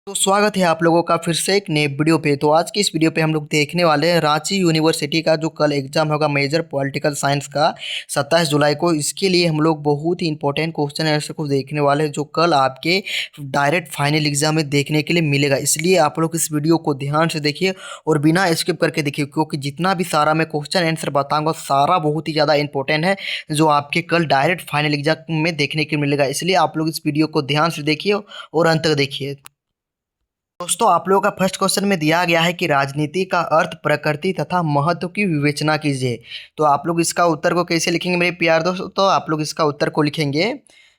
तो स्वागत है आप लोगों का फिर से एक नए वीडियो पे। तो आज की इस वीडियो पे हम लोग देखने वाले हैं रांची यूनिवर्सिटी का जो कल एग्जाम होगा मेजर पॉलिटिकल साइंस का 27 जुलाई को। इसके लिए हम लोग बहुत ही इंपॉर्टेंट क्वेश्चन आंसर को देखने वाले हैं जो कल आपके डायरेक्ट फाइनल एग्जाम में देखने के लिए मिलेगा। इसलिए आप लोग इस वीडियो को ध्यान से देखिए और बिना स्किप करके देखिए, क्योंकि जितना भी सारा मैं क्वेश्चन आंसर बताऊँगा सारा बहुत ही ज़्यादा इंपॉर्टेंट है जो आपके कल डायरेक्ट फाइनल एग्जाम में देखने के लिए मिलेगा। इसलिए आप लोग इस वीडियो को ध्यान से देखिए और अंत तक देखिए। दोस्तों, आप लोगों का फर्स्ट क्वेश्चन में दिया गया है कि राजनीति का अर्थ प्रकृति तथा महत्व की विवेचना कीजिए। तो आप लोग इसका उत्तर को कैसे लिखेंगे मेरे प्यार दोस्तों? तो आप लोग इसका उत्तर को लिखेंगे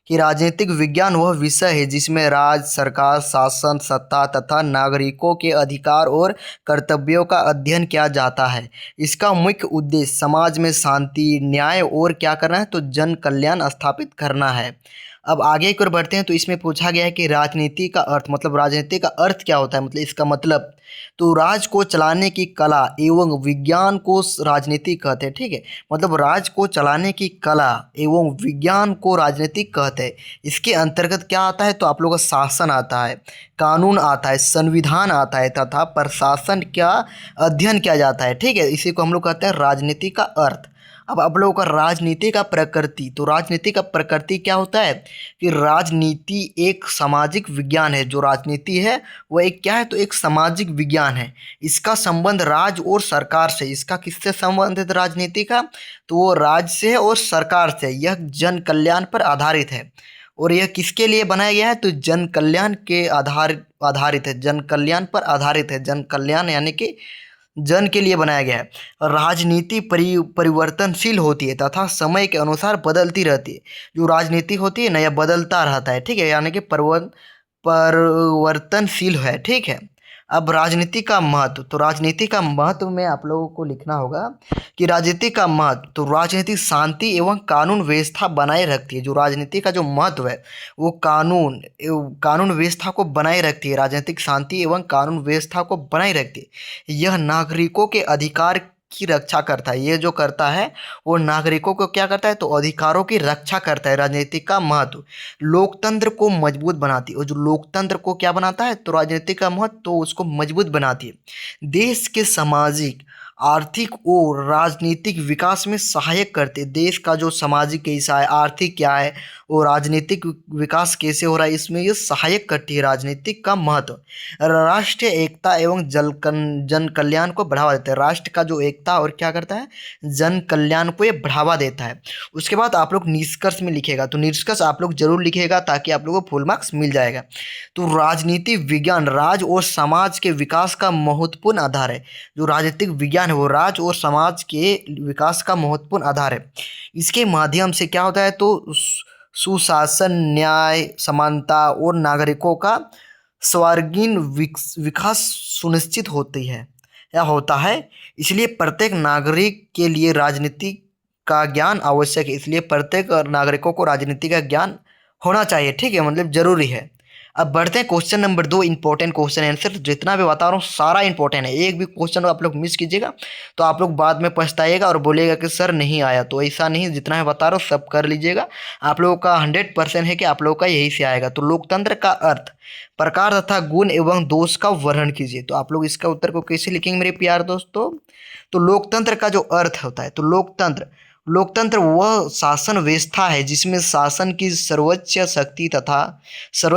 कि राजनीतिक विज्ञान वह विषय है जिसमें राज, सरकार, शासन, सत्ता तथा नागरिकों के अधिकार और कर्तव्यों का अध्ययन किया जाता है। इसका मुख्य उद्देश्य समाज में शांति, न्याय और क्या करना है तो जन कल्याण स्थापित करना है। अब आगे की ओर बढ़ते हैं। तो इसमें पूछा गया है कि राजनीति का अर्थ मतलब राजनीति का अर्थ क्या होता है, मतलब इसका मतलब तो राज को चलाने की कला एवं विज्ञान को राजनीति कहते हैं। ठीक है, मतलब राज को चलाने की कला एवं विज्ञान को राजनीति कहते हैं। इसके अंतर्गत क्या आता है तो आप लोगों का शासन आता है, कानून आता है, संविधान आता है तथा प्रशासन का अध्ययन किया जाता है। ठीक है, इसी को हम लोग कहते हैं राजनीति का अर्थ। अब आप लोगों का राजनीति का प्रकृति, तो राजनीति का प्रकृति क्या होता है कि राजनीति एक सामाजिक विज्ञान है। जो राजनीति है वह एक क्या है तो एक सामाजिक विज्ञान है। इसका संबंध राज और सरकार से, इसका किससे संबंध है राजनीति का तो वो राज्य से है और सरकार से। यह जन कल्याण पर आधारित है और यह किसके लिए बनाया गया है तो जन कल्याण के आधारित है, जन कल्याण पर आधारित है। जन कल्याण यानी कि जन के लिए बनाया गया है। राजनीति परिवर्तनशील होती है तथा समय के अनुसार बदलती रहती है। जो राजनीति होती है ना यह बदलता रहता है। ठीक है, यानी कि परिवर्तनशील है। ठीक है, अब राजनीति का महत्व, तो राजनीति का महत्व में आप लोगों को लिखना होगा कि राजनीति का महत्व तो राजनीति शांति एवं कानून व्यवस्था बनाए रखती है। जो राजनीति का जो महत्व है वो कानून व्यवस्था को बनाए रखती है। राजनीतिक शांति एवं कानून व्यवस्था को बनाए रखती है। यह नागरिकों के अधिकार की रक्षा करता है। ये जो करता है वो नागरिकों को क्या करता है तो अधिकारों की रक्षा करता है। राजनीति का महत्व लोकतंत्र को मजबूत बनाती है और जो लोकतंत्र को क्या बनाता है तो राजनीति का महत्व तो उसको मजबूत बनाती है। देश के सामाजिक, आर्थिक और राजनीतिक विकास में सहायक करते। देश का जो सामाजिक कैसा है, आर्थिक क्या है और राजनीतिक विकास कैसे हो रहा है, इसमें ये सहायक करती है राजनीतिक का महत्व। राष्ट्रीय एकता एवं जन कल्याण को बढ़ावा देता है। राष्ट्र का जो एकता और क्या करता है जन कल्याण को ये बढ़ावा देता है। उसके बाद आप लोग निष्कर्ष में लिखेगा, तो निष्कर्ष आप लोग जरूर लिखेगा ताकि आप लोगों को फुल मार्क्स मिल जाएगा। तो राजनीति विज्ञान राज और समाज के विकास का महत्वपूर्ण आधार है। जो राजनीतिक विज्ञान है वो राज और समाज के विकास का महत्वपूर्ण आधार है। इसके माध्यम से क्या होता है तो सुशासन, न्याय, समानता और नागरिकों का सर्वांगीण विकास सुनिश्चित होती है या होता है। इसलिए प्रत्येक नागरिक के लिए राजनीति का ज्ञान आवश्यक है। इसलिए प्रत्येक नागरिकों को राजनीति का ज्ञान होना चाहिए। ठीक है, मतलब जरूरी है। अब बढ़ते हैं question number 2, important question answer. जितना भी बता रहा हूँ सारा इंपॉर्टेंट है, एक भी क्वेश्चन आप लोग मिस कीजिएगा तो आप लोग बाद में पछताइएगा और बोलिएगा कि सर नहीं आया। तो ऐसा नहीं, जितना मैं बता रहा हूँ सब कर लीजिएगा। आप लोगों का 100% है कि आप लोगों का यही से आएगा। तो लोकतंत्र का अर्थ, प्रकार तथा गुण एवं दोष का वर्णन कीजिए। तो आप लोग इसका उत्तर को कैसे लिखेंगे मेरे प्यार दोस्तों? तो लोकतंत्र का जो अर्थ होता है तो लोकतंत्र वह शासन व्यवस्था है जिसमें शासन की सर्वोच्च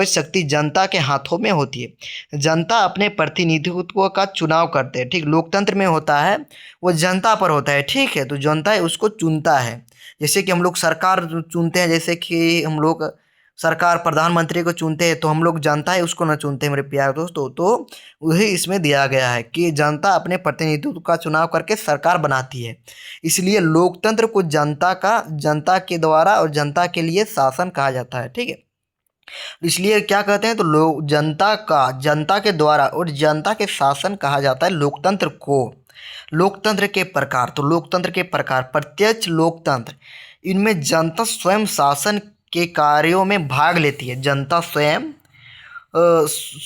शक्ति जनता के हाथों में होती है। जनता अपने प्रतिनिधित्व का चुनाव करते हैं। ठीक, लोकतंत्र में होता है वो जनता पर होता है। ठीक है, तो जनता है उसको चुनता है। जैसे कि हम लोग सरकार चुनते हैं, जैसे कि हम लोग सरकार प्रधानमंत्री को चुनते हैं तो हम लोग जनता है उसको न चुनते हैं मेरे प्यारे दोस्तों। तो वही इसमें दिया गया है कि जनता अपने प्रतिनिधित्व का चुनाव करके सरकार बनाती है। इसलिए लोकतंत्र को जनता के द्वारा और जनता के लिए शासन कहा जाता है। ठीक है, इसलिए क्या कहते हैं तो लोग जनता के द्वारा और जनता के शासन कहा जाता है लोकतंत्र को। लोकतंत्र के प्रकार, तो लोकतंत्र के प्रकार प्रत्यक्ष लोकतंत्र, इनमें जनता स्वयं शासन के कार्यों में भाग लेती है।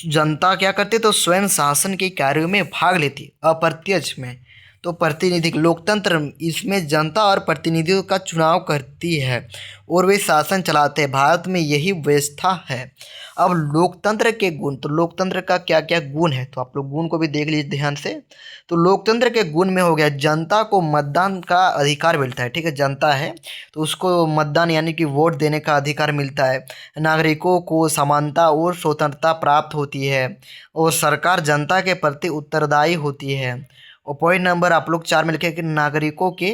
जनता क्या करती है तो स्वयं शासन के कार्यों में भाग लेती है। अप्रत्यक्ष में, तो प्रतिनिधिक लोकतंत्र, इसमें जनता और प्रतिनिधियों का चुनाव करती है और वे शासन चलाते हैं। भारत में यही व्यवस्था है। अब लोकतंत्र के गुण, तो लोकतंत्र का क्या क्या गुण है, तो आप लोग गुण को भी देख लीजिए ध्यान से। तो लोकतंत्र के गुण में हो गया, जनता को मतदान का अधिकार मिलता है। ठीक है, जनता है तो उसको मतदान यानी कि वोट देने का अधिकार मिलता है। नागरिकों को समानता और स्वतंत्रता प्राप्त होती है और सरकार जनता के प्रति उत्तरदायी होती है। और पॉइंट नंबर आप लोग 4 में लिखे कि नागरिकों के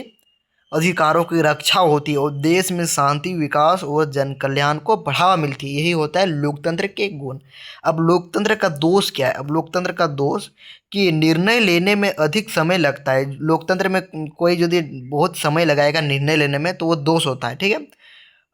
अधिकारों की रक्षा होती है और देश में शांति, विकास और जन कल्याण को बढ़ावा मिलती है। यही होता है लोकतंत्र के गुण। अब लोकतंत्र का दोष क्या है? अब लोकतंत्र का दोष कि निर्णय लेने में अधिक समय लगता है। लोकतंत्र में कोई यदि बहुत समय लगाएगा निर्णय लेने में तो वो दोष होता है। ठीक है,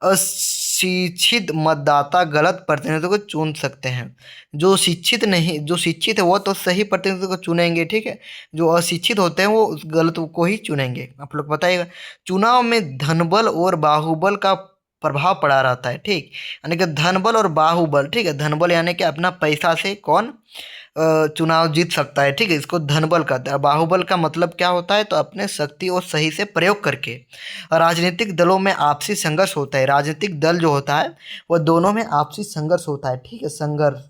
अशिक्षित मतदाता गलत प्रतिनिधित्व को चुन सकते हैं। जो शिक्षित नहीं, जो शिक्षित है वो तो सही प्रतिनिधित्व को चुनेंगे। ठीक है, जो अशिक्षित होते हैं वो उस गलत को ही चुनेंगे। आप लोग बताइएगा, चुनाव में धनबल और बाहुबल का प्रभाव पड़ा रहता है। ठीक, यानी कि धनबल और बाहुबल। ठीक है, धनबल यानी कि अपना पैसा से कौन चुनाव जीत सकता है। ठीक है, इसको धनबल कहते हैं। बाहुबल का मतलब क्या होता है? तो अपने शक्ति और सही से प्रयोग करके। राजनीतिक दलों में आपसी संघर्ष होता है। राजनीतिक दल जो होता है वो दोनों में आपसी संघर्ष होता है। ठीक है, संघर्ष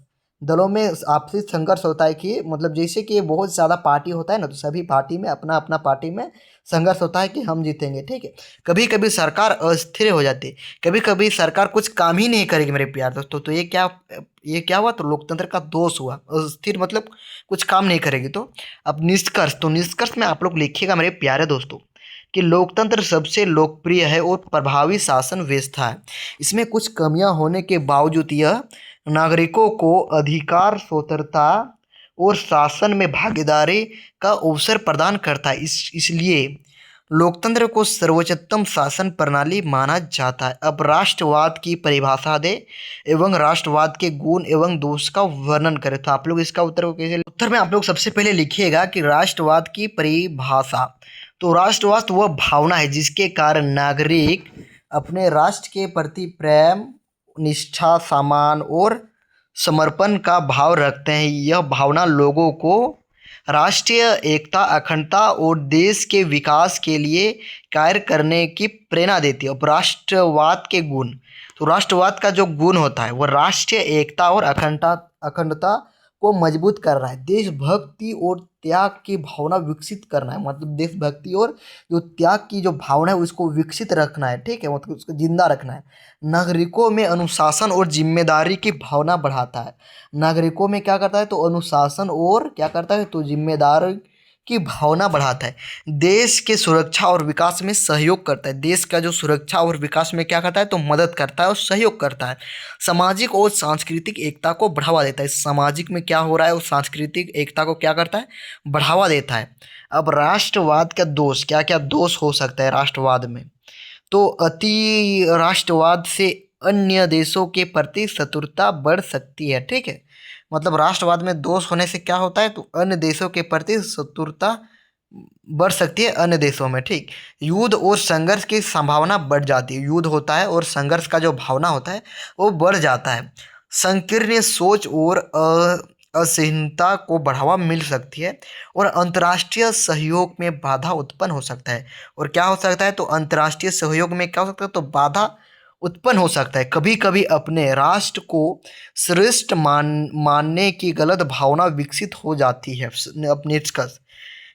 दलों में आपसी संघर्ष होता है कि मतलब जैसे कि बहुत ज़्यादा पार्टी होता है ना, तो सभी पार्टी में अपना अपना पार्टी में संघर्ष होता है कि हम जीतेंगे। ठीक है, कभी कभी सरकार अस्थिर हो जाती है, कभी कभी सरकार कुछ काम ही नहीं करेगी मेरे प्यार दोस्तों। तो ये क्या हुआ? तो लोकतंत्र का दोष हुआ। अस्थिर मतलब कुछ काम नहीं करेगी। तो अब निष्कर्ष, तो निष्कर्ष में आप लोग लिखिएगा मेरे प्यारे दोस्तों कि लोकतंत्र सबसे लोकप्रिय है और प्रभावी शासन व्यवस्था है। इसमें कुछ कमियां होने के बावजूद यह नागरिकों को अधिकार, स्वतंत्रता और शासन में भागीदारी का अवसर प्रदान करता है। इसलिए लोकतंत्र को सर्वोच्चतम शासन प्रणाली माना जाता है। अब राष्ट्रवाद की परिभाषा दे एवं राष्ट्रवाद के गुण एवं दोष का वर्णन करें। तो आप लोग इसका उत्तर को कैसे? उत्तर में आप लोग सबसे पहले लिखिएगा कि राष्ट्रवाद की परिभाषा, तो राष्ट्रवाद वह भावना है जिसके कारण नागरिक अपने राष्ट्र के प्रति प्रेम, निष्ठा, सम्मान और समर्पण का भाव रखते हैं। यह भावना लोगों को राष्ट्रीय एकता, अखंडता और देश के विकास के लिए कार्य करने की प्रेरणा देती है। अब राष्ट्रवाद के गुण, तो राष्ट्रवाद का जो गुण होता है वह राष्ट्रीय एकता और अखंडता को मजबूत करना है। देशभक्ति और त्याग की भावना विकसित करना है। मतलब देशभक्ति और जो त्याग की जो भावना है उसको विकसित रखना है। ठीक है, मतलब उसको जिंदा रखना है। नागरिकों में अनुशासन और जिम्मेदारी की भावना बढ़ाता है। नागरिकों में क्या करता है? तो अनुशासन और क्या करता है? तो जिम्मेदारी की भावना बढ़ाता है। देश के सुरक्षा और विकास में सहयोग करता है। देश का जो सुरक्षा और विकास में क्या करता है? तो मदद करता है और सहयोग करता है। सामाजिक और सांस्कृतिक एकता को बढ़ावा देता है। सामाजिक में क्या हो रहा है? और सांस्कृतिक एकता को क्या करता है? बढ़ावा देता है। अब राष्ट्रवाद का दोष, क्या क्या दोष हो सकता है राष्ट्रवाद में? तो अति राष्ट्रवाद से अन्य देशों के प्रति शत्रुता बढ़ सकती है। ठीक है, मतलब राष्ट्रवाद में दोष होने से क्या होता है? तो अन्य देशों के प्रति शत्रुता बढ़ सकती है अन्य देशों में। ठीक, युद्ध और संघर्ष की संभावना बढ़ जाती है। युद्ध होता है और संघर्ष का जो भावना होता है वो बढ़ जाता है। संकीर्ण सोच और असहिष्णुता को बढ़ावा मिल सकती है और अंतर्राष्ट्रीय सहयोग में बाधा उत्पन्न हो सकता है। और क्या हो सकता है? तो अंतर्राष्ट्रीय सहयोग में क्या हो सकता है? तो बाधा उत्पन्न हो सकता है। कभी कभी अपने राष्ट्र को श्रेष्ठ मानने की गलत भावना विकसित हो जाती है। अब निष्कर्ष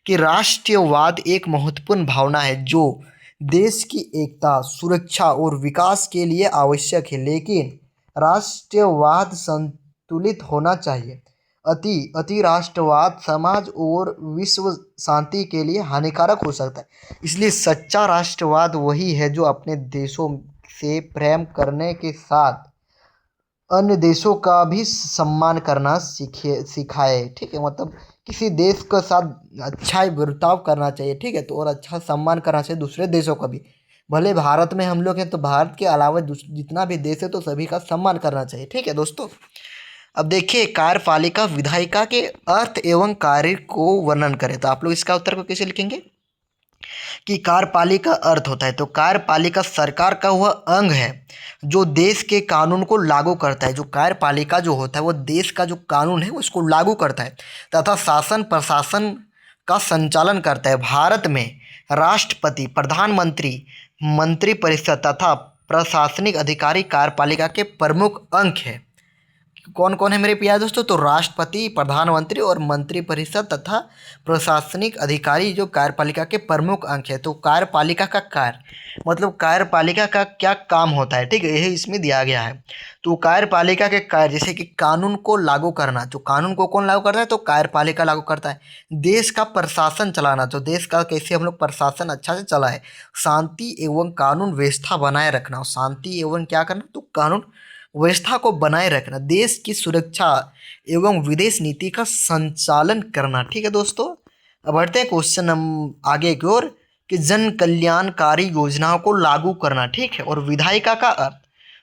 कि राष्ट्रीयवाद एक महत्वपूर्ण भावना है जो देश की एकता, सुरक्षा और विकास के लिए आवश्यक है, लेकिन राष्ट्रीयवाद संतुलित होना चाहिए। अति राष्ट्रवाद समाज और विश्व शांति के लिए हानिकारक हो सकता है। इसलिए सच्चा राष्ट्रवाद वही है जो अपने देशों से प्रेम करने के साथ अन्य देशों का भी सम्मान करना सिखाए। ठीक है, मतलब किसी देश के साथ अच्छा बर्ताव करना चाहिए। ठीक है, तो और अच्छा सम्मान करना चाहिए दूसरे देशों का भी। भले भारत में हम लोग हैं तो भारत के अलावा जितना भी देश है तो सभी का सम्मान करना चाहिए। ठीक है दोस्तों, अब देखिए कार्यपालिका विधायिका के अर्थ एवं कार्य को वर्णन करें। तो आप लोग इसका उत्तर को कैसे लिखेंगे कि कार्यपालिका अर्थ होता है? तो कार्यपालिका सरकार का वह अंग है जो देश के कानून को लागू करता है। जो कार्यपालिका जो होता है वो देश का जो कानून है उसको लागू करता है तथा शासन प्रशासन का संचालन करता है। भारत में राष्ट्रपति, प्रधानमंत्री, मंत्रिपरिषद तथा प्रशासनिक अधिकारी कार्यपालिका के प्रमुख अंग है। कौन कौन है मेरे प्यारे दोस्तों? तो राष्ट्रपति, प्रधानमंत्री और मंत्रिपरिषद तथा प्रशासनिक अधिकारी जो कार्यपालिका के प्रमुख अंग है। तो कार्यपालिका का कार्य मतलब कार्यपालिका का क्या काम होता है, ठीक है, यही इसमें दिया गया है। तो कार्यपालिका के कार्य जैसे कि कानून को लागू करना, तो कानून को कौन लागू करता है? तो कार्यपालिका लागू करता है। देश का प्रशासन चलाना, तो देश का कैसे हम लोग प्रशासन अच्छा से चलाए। शांति एवं कानून व्यवस्था बनाए रखना, शांति एवं क्या करना? तो कानून व्यवस्था को बनाए रखना। देश की सुरक्षा एवं विदेश नीति का संचालन करना। ठीक है दोस्तों, अब बढ़ते हैं क्वेश्चन हम आगे की ओर कि जन कल्याणकारी योजनाओं को लागू करना। ठीक है, और विधायिका का अर्थ,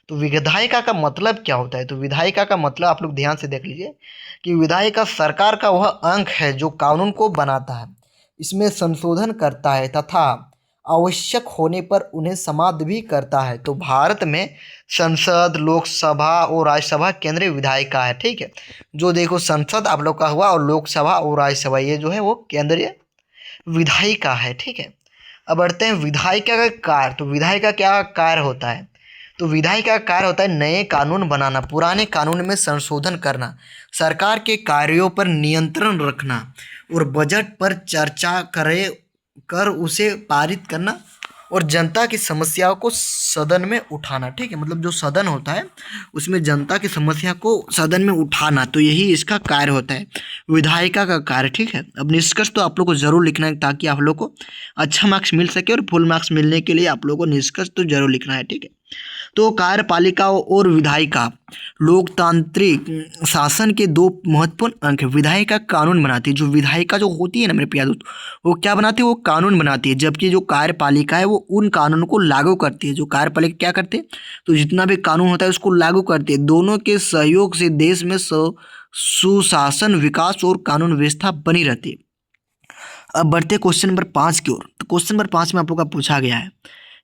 तो विधायिका का मतलब क्या होता है? तो विधायिका का मतलब आप लोग ध्यान से देख लीजिए कि विधायिका सरकार का वह अंग है जो कानून को बनाता है, इसमें संशोधन करता है तथा आवश्यक होने पर उन्हें समाप्त भी करता है। तो भारत में संसद, लोकसभा और राज्यसभा केंद्रीय विधायिका है। ठीक है, जो देखो संसद आप लोग का हुआ और लोकसभा और राज्यसभा ये जो है वो केंद्रीय विधायिका है। ठीक है, अब बढ़ते हैं विधायिका का कार्य। तो विधायिका क्या कार्य होता है? तो विधायिका का कार्य होता है नए कानून बनाना, पुराने कानून में संशोधन करना, सरकार के कार्यों पर नियंत्रण रखना और बजट पर चर्चा कर उसे पारित करना और जनता की समस्याओं को सदन में उठाना। ठीक है, मतलब जो सदन होता है उसमें जनता की समस्या को सदन में उठाना, तो यही इसका कार्य होता है, विधायिका का कार्य। ठीक है, अब निष्कर्ष तो आप लोग को जरूर लिखना है ताकि आप लोग को अच्छा मार्क्स मिल सके, और फुल मार्क्स मिलने के लिए आप लोग को निष्कर्ष तो जरूर लिखना है। ठीक है, तो कार्यपालिका और विधायिका लोकतांत्रिक शासन के दो महत्वपूर्ण अंग है। विधायिका कानून बनाती है, जो विधायिका जो होती है ना मेरे प्यारे दोस्त, वो क्या बनाती है? वो कानून बनाती है, जबकि जो कार्यपालिका है वो उन कानूनों को लागू करती है। जो कार्यपालिका क्या करते हैं? तो जितना भी कानून होता है उसको लागू करती है। दोनों के सहयोग से देश में सुशासन, विकास और कानून व्यवस्था बनी रहती है। अब बढ़ते क्वेश्चन नंबर 5 की ओर। तो क्वेश्चन नंबर 5 में आप लोग का पूछा गया है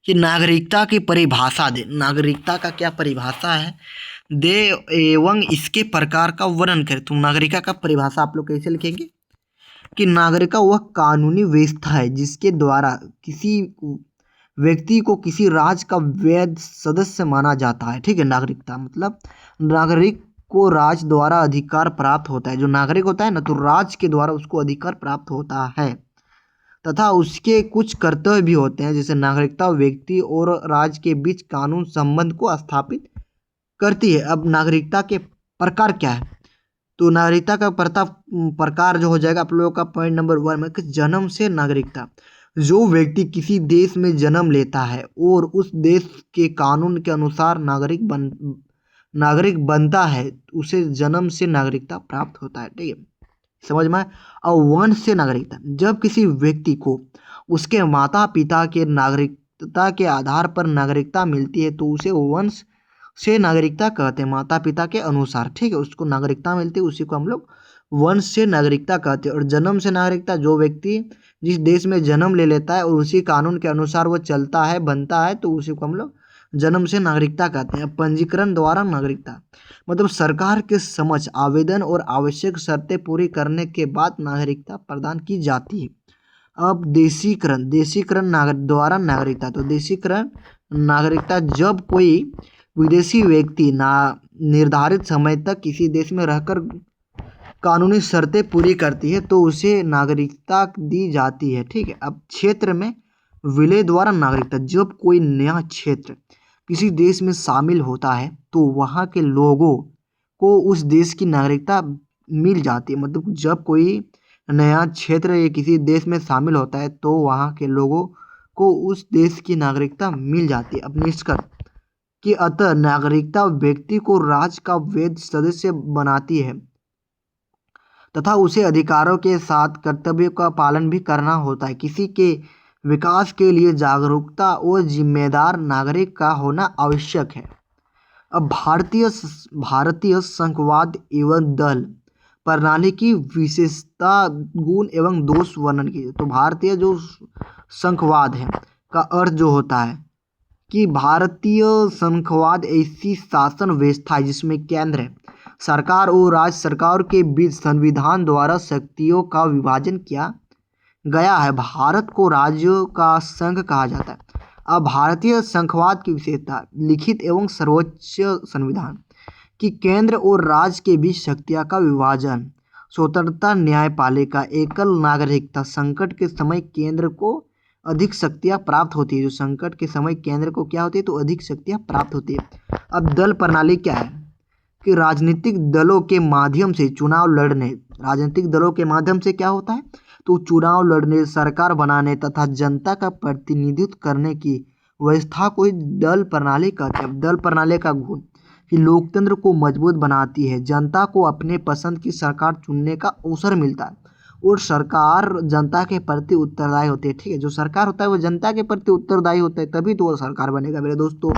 कि नागरिकता की परिभाषा दे। नागरिकता का क्या परिभाषा है दे एवं इसके प्रकार का वर्णन करें। तो नागरिकता का परिभाषा आप लोग कैसे लिखेंगे कि नागरिकता वह कानूनी व्यवस्था है जिसके द्वारा किसी व्यक्ति को किसी राज्य का वैध सदस्य माना जाता है। ठीक है, नागरिकता मतलब नागरिक को राज्य द्वारा अधिकार प्राप्त होता है। जो नागरिक होता है ना, तो राज्य के द्वारा उसको अधिकार प्राप्त होता है तथा उसके कुछ कर्तव्य भी होते हैं। जैसे नागरिकता व्यक्ति और राज्य के बीच कानून संबंध को स्थापित करती है। अब नागरिकता के प्रकार क्या है? तो नागरिकता का प्रकार जो हो जाएगा आप लोगों का पॉइंट नंबर 1 में कि जन्म से नागरिकता। जो व्यक्ति किसी देश में जन्म लेता है और उस देश के कानून के अनुसार नागरिक बनता है, उसे जन्म से नागरिकता प्राप्त होता है। ठीक है, समझ में आए? और वंश से नागरिकता, जब किसी व्यक्ति को उसके माता पिता के नागरिकता के आधार पर नागरिकता मिलती है तो उसे वंश से नागरिकता कहते हैं, माता पिता के अनुसार। ठीक है, उसको नागरिकता मिलती है, उसी को हम लोग वंश से नागरिकता कहते हैं। और जन्म से नागरिकता, जो व्यक्ति जिस देश में जन्म ले लेता है और उसी कानून के अनुसार वो चलता है, बनता है, तो उसी को हम लोग जन्म से नागरिकता कहते हैं। पंजीकरण द्वारा नागरिकता मतलब सरकार के समक्ष आवेदन और आवश्यक शर्तें पूरी करने के बाद नागरिकता प्रदान की जाती है। अब देशीकरण द्वारा नागरिकता। तो देशीकरण नागरिकता जब कोई विदेशी व्यक्ति निर्धारित समय तक किसी देश में रहकर कानूनी शर्तें पूरी करती है तो उसे नागरिकता दी जाती है। ठीक है, अब क्षेत्र में विलय द्वारा नागरिकता, जब कोई नया क्षेत्र किसी देश में शामिल होता है तो वहाँ के लोगों को उस देश की नागरिकता मिल जाती है। मतलब जब कोई नया क्षेत्र किसी देश में शामिल होता है तो वहाँ के लोगों को उस देश की नागरिकता मिल जाती है। अब निष्कर्ष कि अतः नागरिकता व्यक्ति को राज्य का वैध सदस्य बनाती है तथा उसे अधिकारों के साथ कर्तव्यों का पालन भी करना होता है। किसी के विकास के लिए जागरूकता और जिम्मेदार नागरिक का होना आवश्यक है। अब भारतीय संघवाद एवं दल प्रणाली की विशेषता, गुण एवं दोष वर्णन कीजिए। तो भारतीय जो संघवाद है का अर्थ जो होता है कि भारतीय संघवाद ऐसी शासन व्यवस्था है जिसमें केंद्र सरकार और राज्य सरकार के बीच संविधान द्वारा शक्तियों का विभाजन किया गया है। भारत को राज्यों का संघ कहा जाता है। अब भारतीय संघवाद की विशेषता, लिखित एवं सर्वोच्च संविधान कि केंद्र और राज्य के बीच शक्तियां का विभाजन, स्वतंत्रता, न्यायपालिका, एकल नागरिकता, संकट के समय केंद्र को अधिक शक्तियां प्राप्त होती है। जो संकट के समय केंद्र को क्या होती है, तो अधिक शक्तियां प्राप्त होती है। अब दल प्रणाली क्या है कि राजनीतिक दलों के माध्यम से चुनाव लड़ने, राजनीतिक दलों के माध्यम से क्या होता है, तो चुनाव लड़ने, सरकार बनाने तथा जनता का प्रतिनिधित्व करने की व्यवस्था को ही दल प्रणाली कहते हैं। दल प्रणाली का गुण कि लोकतंत्र को मजबूत बनाती है, जनता को अपने पसंद की सरकार चुनने का अवसर मिलता है और सरकार जनता के प्रति उत्तरदायी होती है। ठीक है, जो सरकार होता है वो जनता के प्रति उत्तरदायी होता है, तभी तो वो सरकार बनेगा मेरे दोस्तों।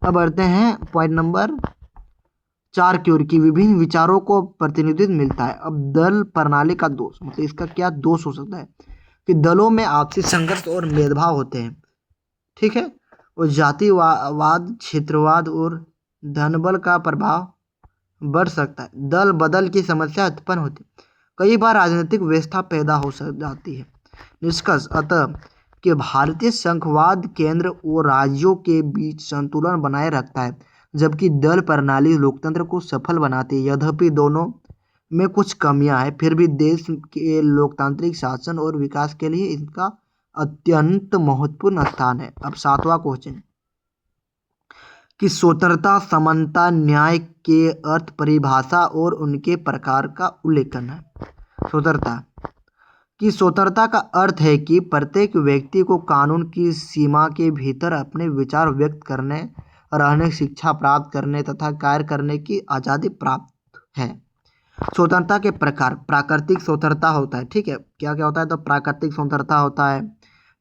अब बढ़ते हैं पॉइंट नंबर 4 की ओर, की विभिन्न विचारों को प्रतिनिधित्व मिलता है। अब दल प्रणाली का दोष, मतलब इसका क्या दोष हो सकता है कि दलों में आपसी संघर्ष और भेदभाव होते हैं। ठीक है, और जातिवाद, क्षेत्रवाद और धनबल का प्रभाव बढ़ सकता है। दल बदल की समस्या उत्पन्न होती है। कई बार राजनीतिक व्यवस्था पैदा हो जाती है। निष्कर्ष अतः कि भारतीय संघवाद केंद्र और राज्यों के बीच संतुलन बनाए रखता है, जबकि दल प्रणाली लोकतंत्र को सफल बनाती है। यद्यपि दोनों में कुछ कमियां हैं, फिर भी देश के लोकतांत्रिक शासन और विकास के लिए इनका अत्यंत महत्वपूर्ण स्थान है। अब 7वां क्वेश्चन कि स्वतंत्रता, समानता, न्याय के अर्थ, परिभाषा और उनके प्रकार का उल्लेखन है। स्वतंत्रता का अर्थ है कि प्रत्येक व्यक्ति को कानून की सीमा के भीतर अपने विचार व्यक्त करने, रहने, शिक्षा प्राप्त करने तथा कार्य करने की आज़ादी प्राप्त है। स्वतंत्रता के प्रकार, प्राकृतिक स्वतंत्रता होता है। ठीक है, क्या क्या होता है, तो प्राकृतिक स्वतंत्रता होता है,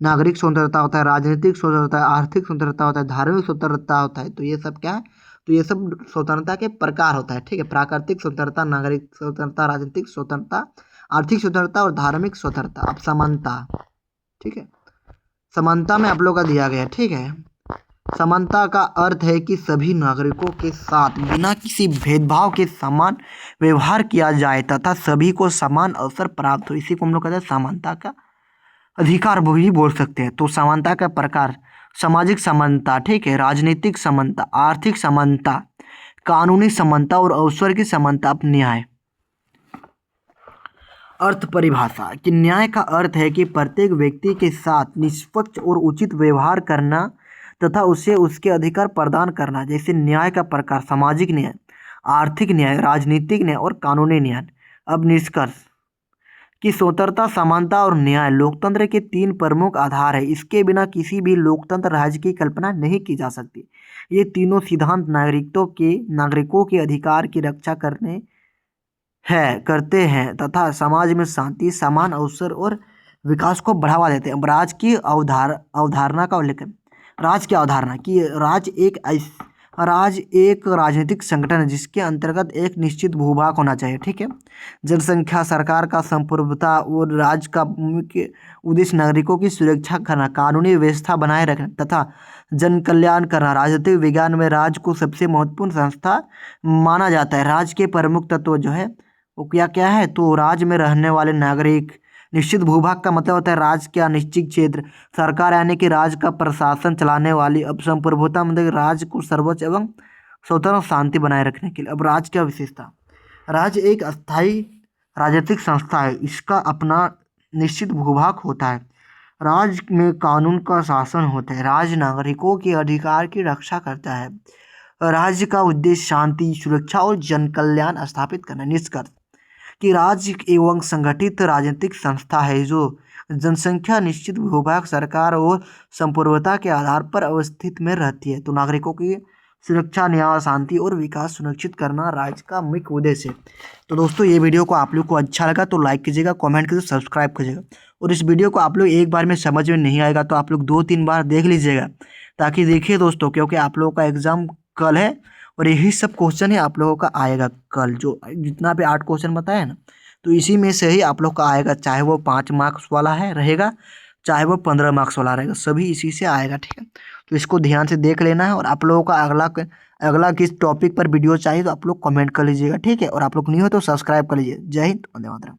नागरिक स्वतंत्रता होता है, राजनीतिक स्वतंत्रता है, आर्थिक स्वतंत्रता होता है, धार्मिक स्वतंत्रता होता है। तो ये सब क्या है, तो ये सब स्वतंत्रता के प्रकार होता है। ठीक है, प्राकृतिक स्वतंत्रता, नागरिक स्वतंत्रता, राजनीतिक स्वतंत्रता, आर्थिक स्वतंत्रता और धार्मिक स्वतंत्रता। अब समानता, ठीक है, समानता में आप लोग का दिया गया। ठीक है, समानता का अर्थ है कि सभी नागरिकों के साथ बिना किसी भेदभाव के समान व्यवहार किया जाए तथा सभी को समान अवसर प्राप्त हो। इसी को हम लोग कहते हैं समानता का अधिकार भी बोल सकते हैं। तो समानता का प्रकार, सामाजिक समानता, ठीक है, राजनीतिक समानता, आर्थिक समानता, कानूनी समानता और अवसर की समानता। अब न्याय, अर्थ परिभाषा कि न्याय का अर्थ है कि प्रत्येक व्यक्ति के साथ निष्पक्ष और उचित व्यवहार करना तथा उसे उसके अधिकार प्रदान करना। जैसे न्याय का प्रकार, सामाजिक न्याय, आर्थिक न्याय, राजनीतिक न्याय और कानूनी न्याय। अब निष्कर्ष कि स्वतंत्रता, समानता और न्याय लोकतंत्र के 3 प्रमुख आधार है। इसके बिना किसी भी लोकतंत्र राज्य की कल्पना नहीं की जा सकती। ये तीनों सिद्धांत नागरिकों के अधिकार की रक्षा करते हैं तथा समाज में शांति, समान अवसर और विकास को बढ़ावा देते हैं। राज्य की अवधारणा का उल्लेखन, राज्य की अवधारणा कि राज्य एक राजनीतिक संगठन है जिसके अंतर्गत एक निश्चित भूभाग होना चाहिए। ठीक है, जनसंख्या, सरकार का संप्रभुता और राज्य का मुख्य उद्देश्य नागरिकों की सुरक्षा करना, कानूनी व्यवस्था बनाए रखना तथा जन कल्याण करना। राजनीतिक विज्ञान में राज्य को सबसे महत्वपूर्ण संस्था माना जाता है। राज्य के प्रमुख तत्व जो है वो क्या क्या है, तो राज्य में रहने वाले नागरिक, निश्चित भूभाग का मतलब होता है राज्य का निश्चित क्षेत्र, सरकार यानी कि राज्य का प्रशासन चलाने वाली, अब संप्रभुता मतलब राज्य को सर्वोच्च एवं स्वतंत्र शांति बनाए रखने के लिए। अब राज्य की विशेषता, राज्य एक अस्थायी राजनीतिक संस्था है, इसका अपना निश्चित भूभाग होता है, राज्य में कानून का शासन होता है, राज्य नागरिकों के अधिकार की रक्षा करता है, राज्य का उद्देश्य शांति, सुरक्षा और जन कल्याण स्थापित करना। निष्कर्ष कि राज्य एवं संगठित राजनीतिक संस्था है जो जनसंख्या, निश्चित भूभाग, सरकार और संप्रभुता के आधार पर अवस्थित में रहती है। तो नागरिकों की सुरक्षा, न्याय, शांति और विकास सुनिश्चित करना राज्य का मुख्य उद्देश्य है। तो दोस्तों ये वीडियो को आप लोग को अच्छा लगा तो लाइक कीजिएगा, कमेंट कीजिए, सब्सक्राइब कीजिएगा। और इस वीडियो को आप लोग एक बार में समझ में नहीं आएगा तो आप लोग 2-3 बार देख लीजिएगा, ताकि देखिए दोस्तों, क्योंकि आप लोगों का एग्जाम कल है और यही सब क्वेश्चन है आप लोगों का आएगा कल। जो जितना भी 8 क्वेश्चन बताया ना, तो इसी में से ही आप लोग का आएगा, चाहे वो 5 मार्क्स वाला है रहेगा, चाहे वो 15 मार्क्स वाला रहेगा, सभी इसी से आएगा। ठीक है, तो इसको ध्यान से देख लेना है। और आप लोगों का अगला किस टॉपिक पर वीडियो चाहिए तो आप लोग कमेंट कर लीजिएगा। ठीक है, और आप लोग नहीं हो तो सब्सक्राइब कर लीजिए। जय हिंद, वंदे मातरम।